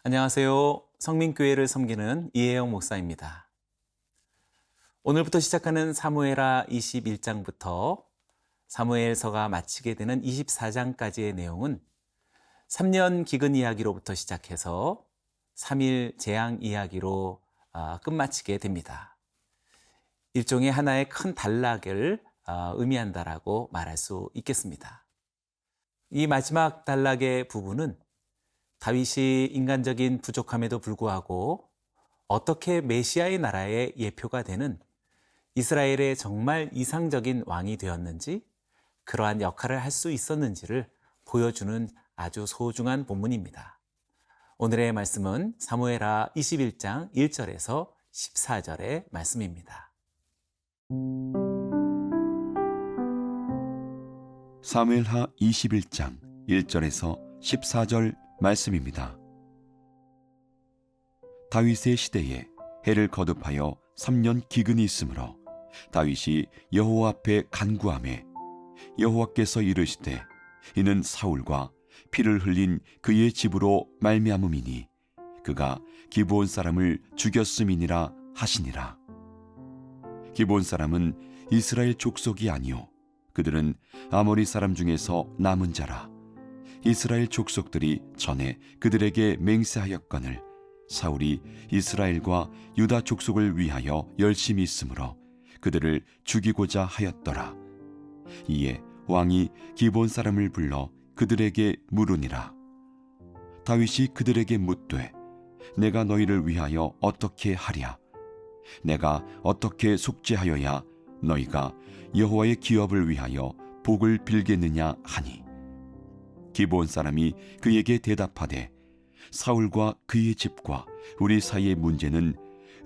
안녕하세요. 성민교회를 섬기는 이혜영 목사입니다. 오늘부터 시작하는 사무엘하 21장부터 사무엘서가 마치게 되는 24장까지의 내용은 3년 기근 이야기로부터 시작해서 3일 재앙 이야기로 끝마치게 됩니다. 일종의 하나의 큰 단락을 의미한다라고 말할 수 있겠습니다. 이 마지막 단락의 부분은 다윗이 인간적인 부족함에도 불구하고 어떻게 메시아의 나라의 예표가 되는 이스라엘의 정말 이상적인 왕이 되었는지, 그러한 역할을 할 수 있었는지를 보여주는 아주 소중한 본문입니다. 오늘의 말씀은 사무엘하 21장 1절에서 14절의 말씀입니다. 사무엘하 21장 1절에서 14절 말씀입니다. 다윗의 시대에 해를 거듭하여 3년 기근이 있으므로 다윗이 여호와 앞에 간구하매 여호와께서 이르시되 이는 사울과 피를 흘린 그의 집으로 말미암음이니 그가 기브온 사람을 죽였음이니라 하시니라. 기브온 사람은 이스라엘 족속이 아니요 그들은 아모리 사람 중에서 남은 자라. 이스라엘 족속들이 전에 그들에게 맹세하였거늘 사울이 이스라엘과 유다 족속을 위하여 열심히 있으므로 그들을 죽이고자 하였더라. 이에 왕이 기브온 사람을 불러 그들에게 물으니라. 다윗이 그들에게 묻되 내가 너희를 위하여 어떻게 하랴? 내가 어떻게 속죄하여야 너희가 여호와의 기업을 위하여 복을 빌겠느냐 하니, 기브온 사람이 그에게 대답하되 사울과 그의 집과 우리 사이의 문제는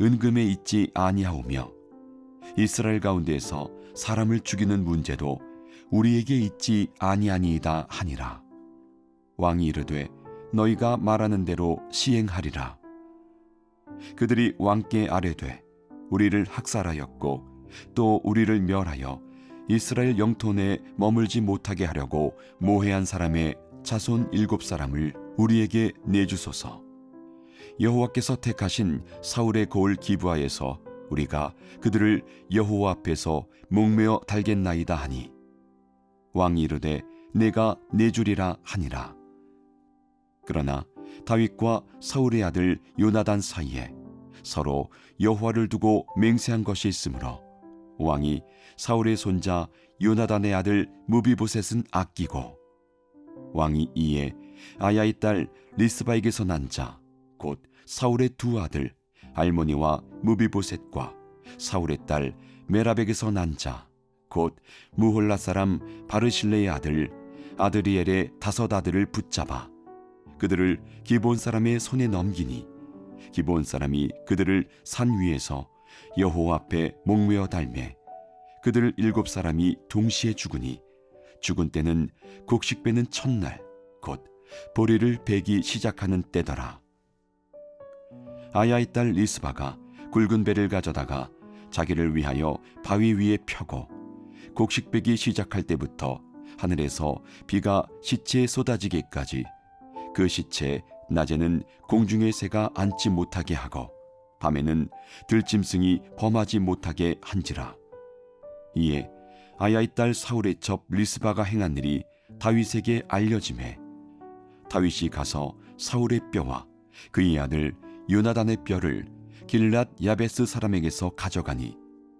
은금에 있지 아니하오며 이스라엘 가운데에서 사람을 죽이는 문제도 우리에게 있지 아니하니이다 하니라. 왕이 이르되 너희가 말하는 대로 시행하리라. 그들이 왕께 아뢰되 우리를 학살하였고 또 우리를 멸하여 이스라엘 영토 내에 머물지 못하게 하려고 모해한 사람의 자손 7사람을 우리에게 내주소서. 여호와께서 택하신 사울의 고을 기브아에서 우리가 그들을 여호와 앞에서 목매어 달겠나이다 하니, 왕이 이르되 내가 내주리라 하니라. 그러나 다윗과 사울의 아들 요나단 사이에 서로 여호와를 두고 맹세한 것이 있으므로 왕이 사울의 손자 요나단의 아들 무비보셋은 아끼고, 왕이 이에 아야의 딸 리스바에게서 난 자 곧 사울의 두 아들 알모니와 무비보셋과 사울의 딸 메랍에게서 난 자 곧 무홀라 사람 바르실레의 아들 아드리엘의 5 아들을 붙잡아 그들을 기브온 사람의 손에 넘기니, 기브온 사람이 그들을 산 위에서 여호와 앞에 목매어 달매 그들 7사람이 동시에 죽으니, 죽은 때는 곡식 베는 첫날 곧 보리를 베기 시작하는 때더라. 아야의 딸 리스바가 굵은 배를 가져다가 자기를 위하여 바위 위에 펴고 곡식 베기 시작할 때부터 하늘에서 비가 시체에 쏟아지기까지 그 시체에 낮에는 공중의 새가 앉지 못하게 하고 밤에는 들짐승이 범하지 못하게 한지라. 이에 아야의 딸 사울의 첩 리스바가 행한 일이 다윗에게 알려지매 다윗이 가서 사울의 뼈와 그의 아들 요나단의 뼈를 길랏 야베스 사람에게서 가져가니,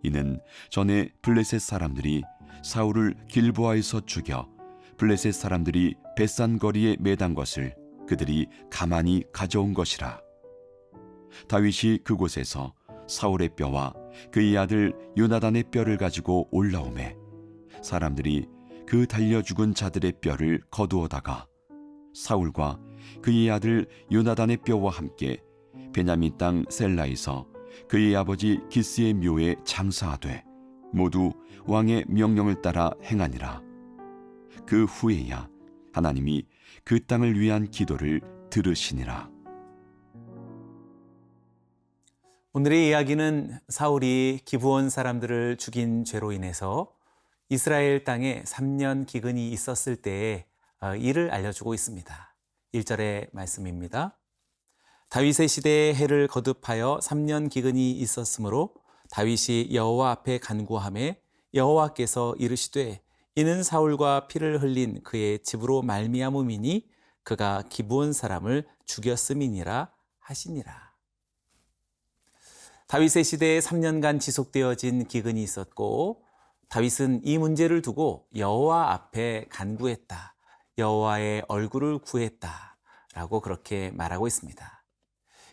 이는 전에 블레셋 사람들이 사울을 길보아에서 죽여 블레셋 사람들이 벳산 거리에 매단 것을 그들이 가만히 가져온 것이라. 다윗이 그곳에서 사울의 뼈와 그의 아들 요나단의 뼈를 가지고 올라오매 사람들이 그 달려 죽은 자들의 뼈를 거두어다가 사울과 그의 아들 요나단의 뼈와 함께 베냐민 땅 셀라에서 그의 아버지 기스의 묘에 장사하되 모두 왕의 명령을 따라 행하니라. 그 후에야 하나님이 그 땅을 위한 기도를 들으시니라. 오늘의 이야기는 사울이 기브온 사람들을 죽인 죄로 인해서 이스라엘 땅에 3년 기근이 있었을 때의 일을 알려주고 있습니다. 1절의 말씀입니다. 다윗의 시대에 해를 거듭하여 3년 기근이 있었으므로 다윗이 여호와 앞에 간구하매 여호와께서 이르시되 이는 사울과 피를 흘린 그의 집으로 말미암음이니 그가 기브온 사람을 죽였음이니라 하시니라. 다윗의 시대에 3년간 지속되어진 기근이 있었고 다윗은 이 문제를 두고 여호와 앞에 간구했다. 여호와의 얼굴을 구했다. 라고 그렇게 말하고 있습니다.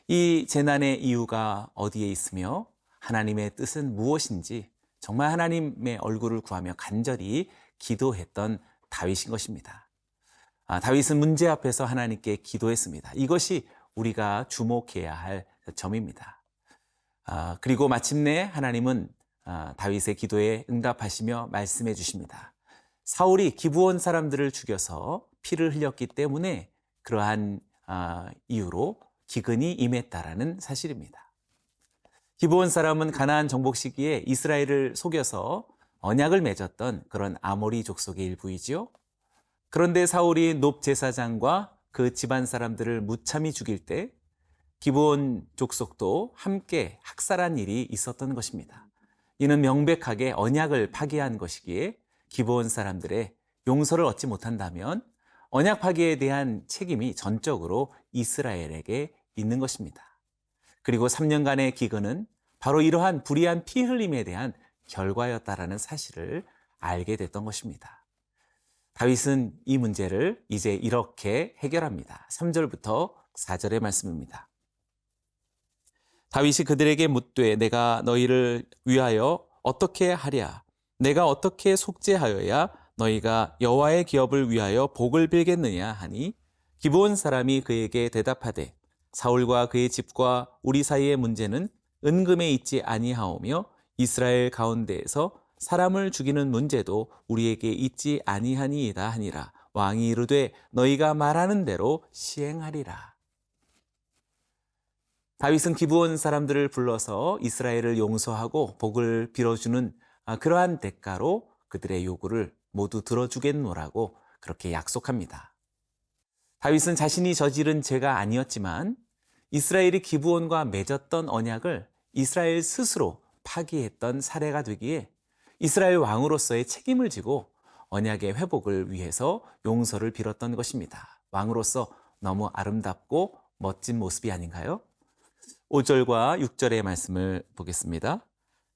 이 재난의 이유가 어디에 있으며 하나님의 뜻은 무엇인지 정말 하나님의 얼굴을 구하며 간절히 기도했던 다윗인 것입니다. 다윗은 문제 앞에서 하나님께 기도했습니다. 이것이 우리가 주목해야 할 점입니다. 그리고 마침내 하나님은 다윗의 기도에 응답하시며 말씀해 주십니다. 사울이 기브온 사람들을 죽여서 피를 흘렸기 때문에 그러한 이유로 기근이 임했다라는 사실입니다. 기브온 사람은 가나안 정복 시기에 이스라엘을 속여서 언약을 맺었던 그런 아모리 족속의 일부이지요. 그런데 사울이 높 제사장과 그 집안 사람들을 무참히 죽일 때 기브온 족속도 함께 학살한 일이 있었던 것입니다. 이는 명백하게 언약을 파기한 것이기에 기브온 사람들의 용서를 얻지 못한다면 언약 파기에 대한 책임이 전적으로 이스라엘에게 있는 것입니다. 그리고 3년간의 기근은 바로 이러한 불의한 피 흘림에 대한 결과였다라는 사실을 알게 됐던 것입니다. 다윗은 이 문제를 이제 이렇게 해결합니다. 3절부터 4절의 말씀입니다. 다윗이 그들에게 묻되 내가 너희를 위하여 어떻게 하랴? 내가 어떻게 속죄하여야 너희가 여호와의 기업을 위하여 복을 빌겠느냐 하니 기브온 사람이 그에게 대답하되 사울과 그의 집과 우리 사이의 문제는 은금에 있지 아니하오며 이스라엘 가운데에서 사람을 죽이는 문제도 우리에게 있지 아니하니이다 하니라. 왕이 이르되 너희가 말하는 대로 시행하리라. 다윗은 기브온 사람들을 불러서 이스라엘을 용서하고 복을 빌어주는 그러한 대가로 그들의 요구를 모두 들어주겠노라고 그렇게 약속합니다. 다윗은 자신이 저지른 죄가 아니었지만 이스라엘이 기브온과 맺었던 언약을 이스라엘 스스로 파기했던 사례가 되기에 이스라엘 왕으로서의 책임을 지고 언약의 회복을 위해서 용서를 빌었던 것입니다. 왕으로서 너무 아름답고 멋진 모습이 아닌가요? 5절과 6절의 말씀을 보겠습니다.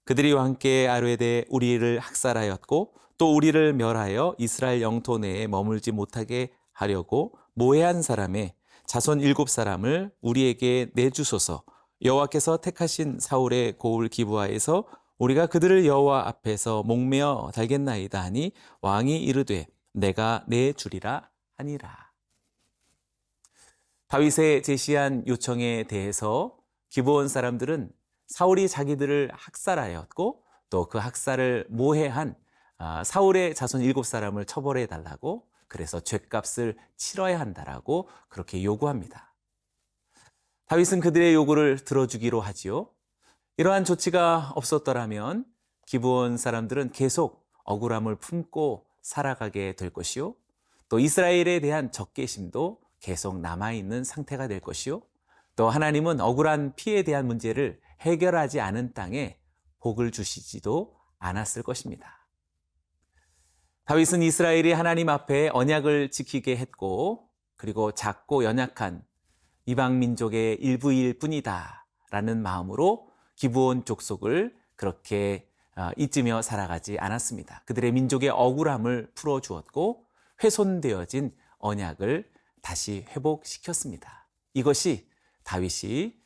그들이 왕께 아뢰되 우리를 학살하였고 또 우리를 멸하여 이스라엘 영토 내에 머물지 못하게 하려고 모해한 사람의 자손 7사람을 우리에게 내주소서. 여호와께서 택하신 사울의 고을 기브아에서 우리가 그들을 여호와 앞에서 목매어 달겠나이다 하니 왕이 이르되 내가 내주리라 하니라. 다윗의 제시한 요청에 대해서 기브온 사람들은 사울이 자기들을 학살하였고 또 그 학살을 모해한 사울의 자손 7사람을 처벌해 달라고 그래서 죗값을 치러야 한다라고 그렇게 요구합니다. 다윗은 그들의 요구를 들어주기로 하지요. 이러한 조치가 없었더라면 기브온 사람들은 계속 억울함을 품고 살아가게 될 것이요. 또 이스라엘에 대한 적개심도 계속 남아있는 상태가 될 것이요. 또 하나님은 억울한 피해에 대한 문제를 해결하지 않은 땅에 복을 주시지도 않았을 것입니다. 다윗은 이스라엘이 하나님 앞에 언약을 지키게 했고 그리고 작고 연약한 이방 민족의 일부일 뿐이다 라는 마음으로 기브온 족속을 그렇게 잊으며 살아가지 않았습니다. 그들의 민족의 억울함을 풀어주었고 훼손되어진 언약을 다시 회복시켰습니다. 이것이 다윗이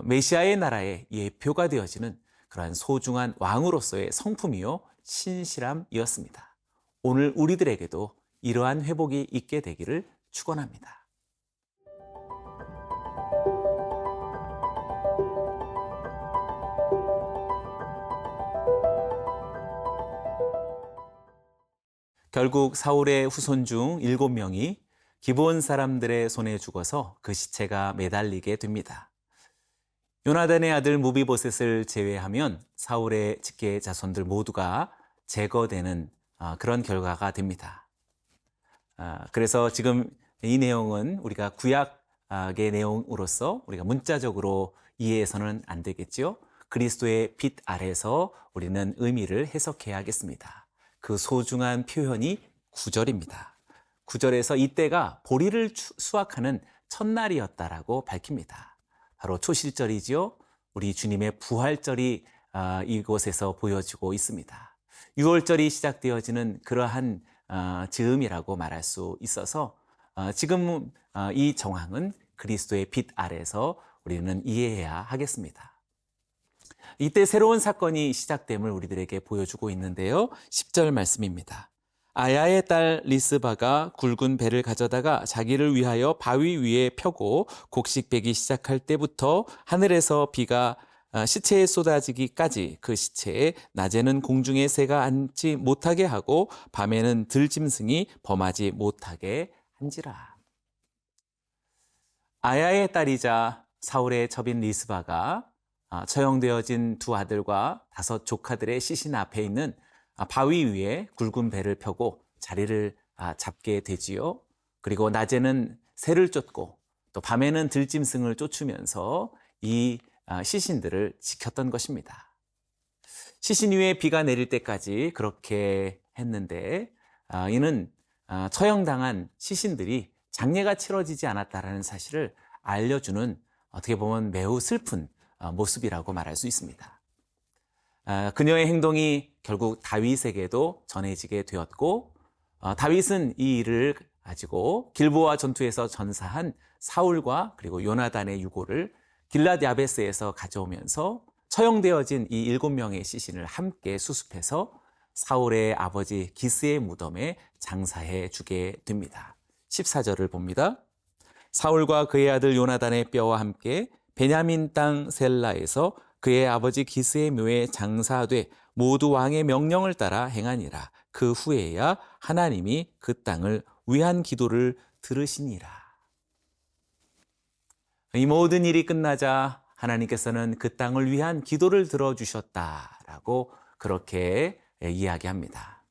메시아의 나라의 예표가 되어지는 그러한 소중한 왕으로서의 성품이요 신실함이었습니다. 오늘 우리들에게도 이러한 회복이 있게 되기를 축원합니다. 결국 사울의 후손 중 7명이 기브온 사람들의 손에 죽어서 그 시체가 매달리게 됩니다. 요나단의 아들 무비보셋을 제외하면 사울의 직계 자손들 모두가 제거되는 그런 결과가 됩니다. 그래서 지금 이 내용은 우리가 구약 내용으로서 우리가 문자적으로 이해해서는 안 되겠지요. 그리스도의 빛 아래서 우리는 의미를 해석해야겠습니다. 그 소중한 표현이 9절입니다. 9절에서 이때가 보리를 수확하는 첫날이었다라고 밝힙니다. 바로 초실절이지요. 우리 주님의 부활절이 이곳에서 보여지고 있습니다. 6월절이 시작되어지는 그러한 즈음이라고 말할 수 있어서 지금 이 정황은 그리스도의 빛 아래서 우리는 이해해야 하겠습니다. 이때 새로운 사건이 시작됨을 우리들에게 보여주고 있는데요. 10절 말씀입니다. 아야의 딸 리스바가 굵은 배를 가져다가 자기를 위하여 바위 위에 펴고 곡식 베기 시작할 때부터 하늘에서 비가 시체에 쏟아지기까지 그 시체에 낮에는 공중에 새가 앉지 못하게 하고 밤에는 들짐승이 범하지 못하게 한지라. 아야의 딸이자 사울의 첩인 리스바가 처형되어진 두 아들과 5 조카들의 시신 앞에 있는 바위 위에 굵은 배를 펴고 자리를 잡게 되지요. 그리고 낮에는 새를 쫓고 또 밤에는 들짐승을 쫓으면서 이 시신들을 지켰던 것입니다. 시신 위에 비가 내릴 때까지 그렇게 했는데 이는 처형당한 시신들이 장례가 치러지지 않았다는 사실을 알려주는 어떻게 보면 매우 슬픈 모습이라고 말할 수 있습니다. 그녀의 행동이 결국 다윗에게도 전해지게 되었고 다윗은 이 일을 가지고 길보아 전투에서 전사한 사울과 그리고 요나단의 유고를 길랏 야베스에서 가져오면서 처형되어진 이 7명의 시신을 함께 수습해서 사울의 아버지 기스의 무덤에 장사해 주게 됩니다. 14절을 봅니다. 사울과 그의 아들 요나단의 뼈와 함께 베냐민 땅 셀라에서 그의 아버지 기스의 묘에 장사돼 모두 왕의 명령을 따라 행하니라. 그 후에야 하나님이 그 땅을 위한 기도를 들으시니라. 이 모든 일이 끝나자 하나님께서는 그 땅을 위한 기도를 들어주셨다라고 그렇게 이야기합니다.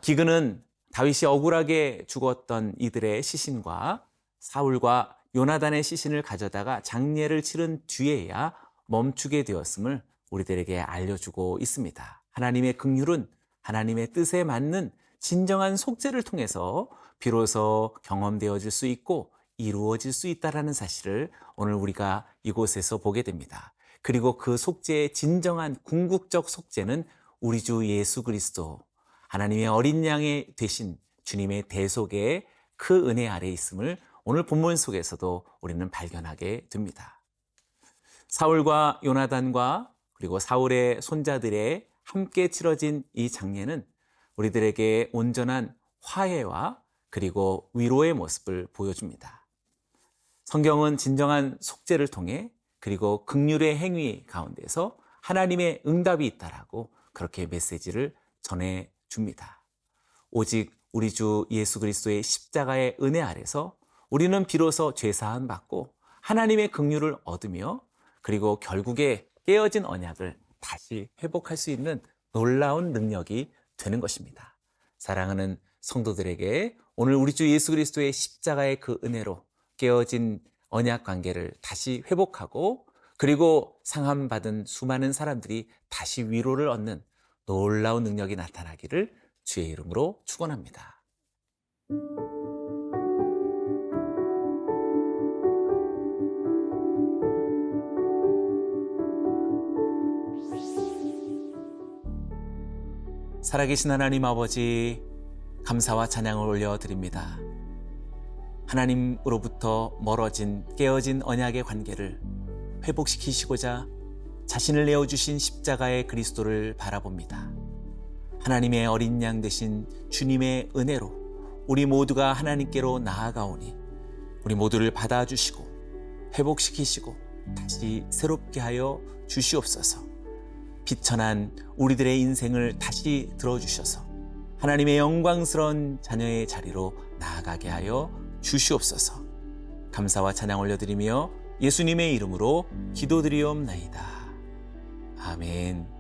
기근은 다윗이 억울하게 죽었던 이들의 시신과 사울과 요나단의 시신을 가져다가 장례를 치른 뒤에야 멈추게 되었음을 우리들에게 알려주고 있습니다. 하나님의 긍휼은 하나님의 뜻에 맞는 진정한 속죄를 통해서 비로소 경험되어질 수 있고 이루어질 수 있다는 사실을 오늘 우리가 이곳에서 보게 됩니다. 그리고 그 속죄의 진정한 궁극적 속죄는 우리 주 예수 그리스도 하나님의 어린 양이 되신 주님의 대속의 그 은혜 아래에 있음을 오늘 본문 속에서도 우리는 발견하게 됩니다. 사울과 요나단과 그리고 사울의 손자들의 함께 치러진 이 장례는 우리들에게 온전한 화해와 그리고 위로의 모습을 보여줍니다. 성경은 진정한 속죄를 통해 그리고 긍휼의 행위 가운데서 하나님의 응답이 있다라고 그렇게 메시지를 전해줍니다. 오직 우리 주 예수 그리스도의 십자가의 은혜 아래서 우리는 비로소 죄사함 받고 하나님의 긍휼을 얻으며 그리고 결국에 깨어진 언약을 다시 회복할 수 있는 놀라운 능력이 되는 것입니다. 사랑하는 성도들에게 오늘 우리 주 예수 그리스도의 십자가의 그 은혜로 깨어진 언약 관계를 다시 회복하고 그리고 상함받은 수많은 사람들이 다시 위로를 얻는 놀라운 능력이 나타나기를 주의 이름으로 축원합니다. 살아계신 하나님 아버지, 감사와 찬양을 올려드립니다. 하나님으로부터 멀어진 깨어진 언약의 관계를 회복시키시고자 자신을 내어주신 십자가의 그리스도를 바라봅니다. 하나님의 어린 양 되신 주님의 은혜로 우리 모두가 하나님께로 나아가오니 우리 모두를 받아주시고 회복시키시고 다시 새롭게 하여 주시옵소서. 비천한 우리들의 인생을 다시 들어주셔서 하나님의 영광스러운 자녀의 자리로 나아가게 하여 주시옵소서. 감사와 찬양 올려드리며 예수님의 이름으로 기도드리옵나이다. 아멘.